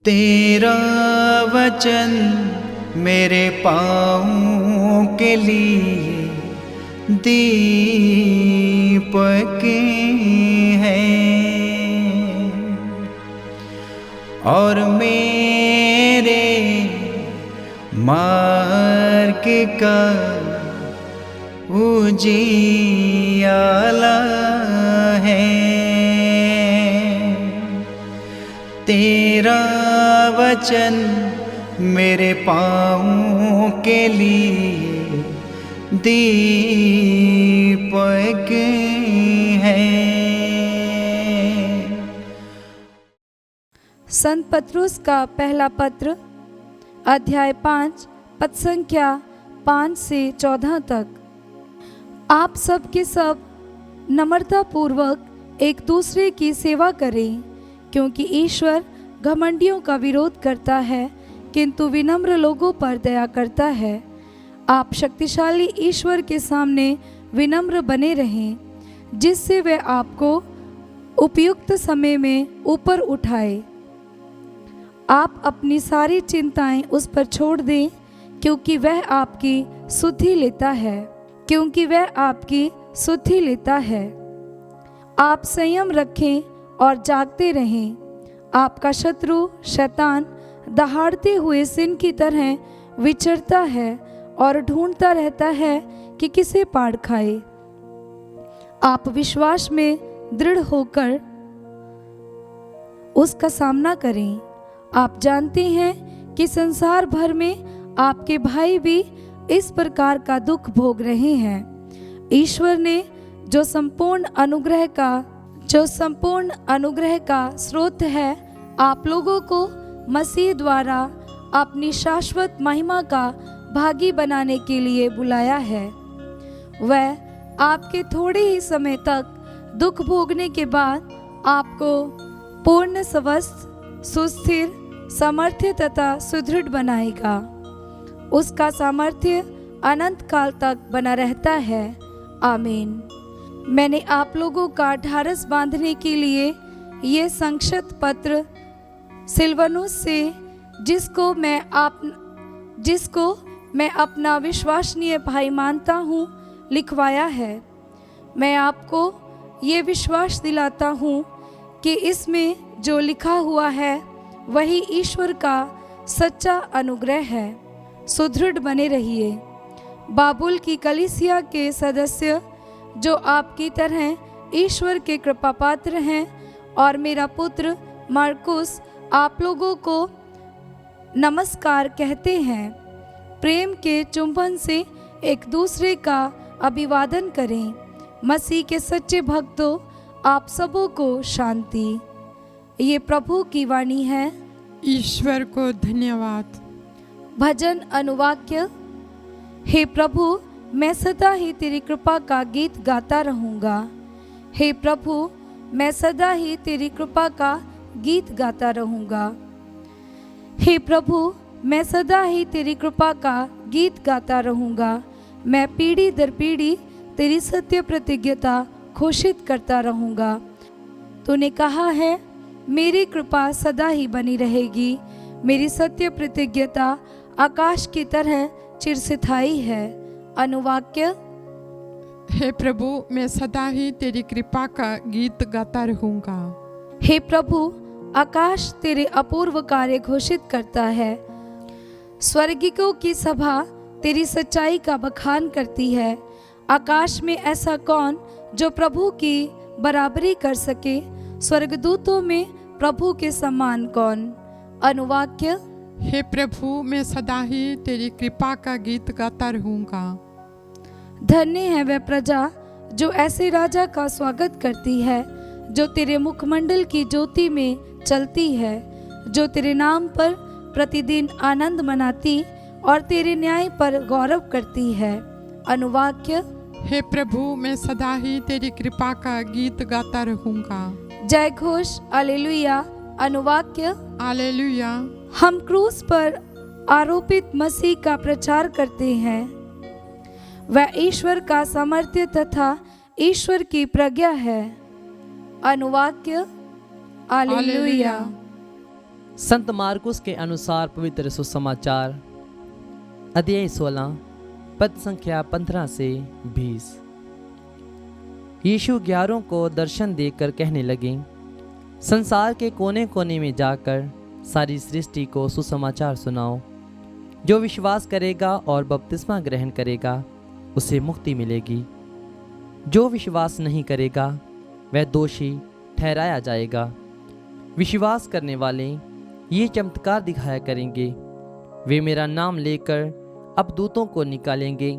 तेरा वचन मेरे पाँवों के लिए दीपक है और मेरे मार्ग का उजियाला है। तेरा वचन मेरे पाँवों के लिए दीपक है। संत पत्रुस का पहला पत्र अध्याय 5 पद संख्या 5 से 14 तक। आप सब के सब नम्रता पूर्वक एक दूसरे की सेवा करें, क्योंकि ईश्वर घमंडियों का विरोध करता है किंतु विनम्र लोगों पर दया करता है। आप शक्तिशाली ईश्वर के सामने विनम्र बने रहें, जिससे वह आपको उपयुक्त समय में ऊपर उठाए। आप अपनी सारी चिंताएं उस पर छोड़ दें, क्योंकि वह आपकी सुधि लेता है। आप संयम रखें और जागते रहें। आपका शत्रु शैतान दहाड़ते हुए सिंह की तरह विचरता है और ढूंढता रहता है कि किसे पाड़ खाए। आप विश्वास में दृढ़ होकर उसका सामना करें। आप जानते हैं कि संसार भर में आपके भाई भी इस प्रकार का दुख भोग रहे हैं। ईश्वर ने जो संपूर्ण अनुग्रह का स्रोत है, आप लोगों को मसीह द्वारा अपनी शाश्वत महिमा का भागी बनाने के लिए बुलाया है। वह आपके थोड़े ही समय तक दुख भोगने के बाद आपको पूर्ण स्वस्थ, सुस्थिर, सामर्थ्य तथा सुदृढ़ बनाएगा। उसका सामर्थ्य अनंत काल तक बना रहता है। आमीन। मैंने आप लोगों का ढाढ़स बांधने के लिए ये संक्षिप्त पत्र सिलवानुस से, जिसको मैं अपना विश्वसनीय भाई मानता हूँ, लिखवाया है। मैं आपको ये विश्वास दिलाता हूँ कि इसमें जो लिखा हुआ है वही ईश्वर का सच्चा अनुग्रह है। सुदृढ़ बने रहिए। बाबुल की कलीसिया के सदस्य जो आपकी तरह ईश्वर के कृपा पात्र हैं, और मेरा पुत्र मार्कुस आप लोगों को नमस्कार कहते हैं। प्रेम के चुंबन से एक दूसरे का अभिवादन करें। मसीह के सच्चे भक्तों, आप सबों को शांति। ये प्रभु की वाणी है। ईश्वर को धन्यवाद। भजन अनुवाक्य। हे प्रभु, मैं सदा ही तेरी कृपा का गीत गाता रहूँगा। हे प्रभु, मैं सदा ही तेरी कृपा का गीत गाता रहूँगा। हे प्रभु, मैं सदा ही तेरी कृपा का गीत गाता रहूँगा। मैं पीढ़ी दर पीढ़ी तेरी सत्य प्रतिज्ञता घोषित करता रहूँगा। तूने कहा है, मेरी कृपा सदा ही बनी रहेगी। मेरी सत्य प्रतिज्ञता आकाश की तरह चिरस्थायी है। अनुवाक्य। हे प्रभु, मैं सदा ही तेरी कृपा का गीत गाता रहूँगा। हे प्रभु, आकाश तेरे अपूर्व कार्य घोषित करता है। स्वर्गिकों की सभा तेरी सच्चाई का बखान करती है। आकाश में ऐसा कौन जो प्रभु की बराबरी कर सके? स्वर्गदूतों में प्रभु के समान कौन? अनुवाक्य। हे प्रभु, मैं सदा ही तेरी कृपा का गीत गाता रहूँगा। धन्य है वह प्रजा जो ऐसे राजा का स्वागत करती है, जो तेरे मुखमंडल की ज्योति में चलती है, जो तेरे नाम पर प्रतिदिन आनंद मनाती और तेरे न्याय पर गौरव करती है। अनुवाक्य। हे प्रभु, मैं सदा ही तेरी कृपा का गीत गाता रहूँगा। जय घोष हालेलुया। अनुवाक्य। हालेलुया। हम क्रूस पर आरोपित मसीह का प्रचार करते हैं। वह ईश्वर का सामर्थ्य तथा ईश्वर की प्रज्ञा है। अनुवाक्य। हालेलुया। संत मार्कुस के अनुसार पवित्र सुसमाचार अध्याय 16 पद संख्या 15 से 20। यीशु 11 को दर्शन देकर कहने लगे, संसार के कोने कोने में जाकर सारी सृष्टि को सुसमाचार सुनाओ। जो विश्वास करेगा और बपतिस्मा ग्रहण करेगा उसे मुक्ति मिलेगी। जो विश्वास नहीं करेगा वह दोषी ठहराया जाएगा। विश्वास करने वाले ये चमत्कार दिखाया करेंगे, वे मेरा नाम लेकर अबदूतों को निकालेंगे,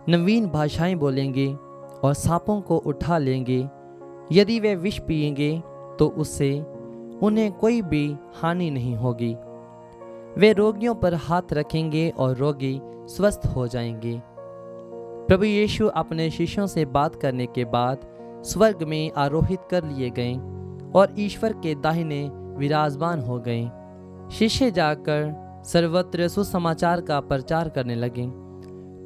नवीन भाषाएं बोलेंगे और सांपों को उठा लेंगे। यदि वे विष पिएंगे तो उससे उन्हें कोई भी हानि नहीं होगी। वे रोगियों पर हाथ रखेंगे और रोगी स्वस्थ हो जाएंगे। प्रभु यीशु अपने शिष्यों से बात करने के बाद स्वर्ग में आरोहित कर लिए गए और ईश्वर के दाहिने विराजमान हो गए। शिष्य जाकर सर्वत्र सुसमाचार का प्रचार करने लगे।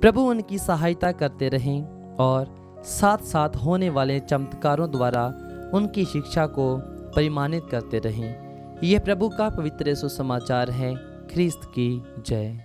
प्रभु उनकी सहायता करते रहे और साथ साथ होने वाले चमत्कारों द्वारा उनकी शिक्षा को परिमानित करते रहे। यह प्रभु का पवित्र सुसमाचार है। ख्रीस्त की जय।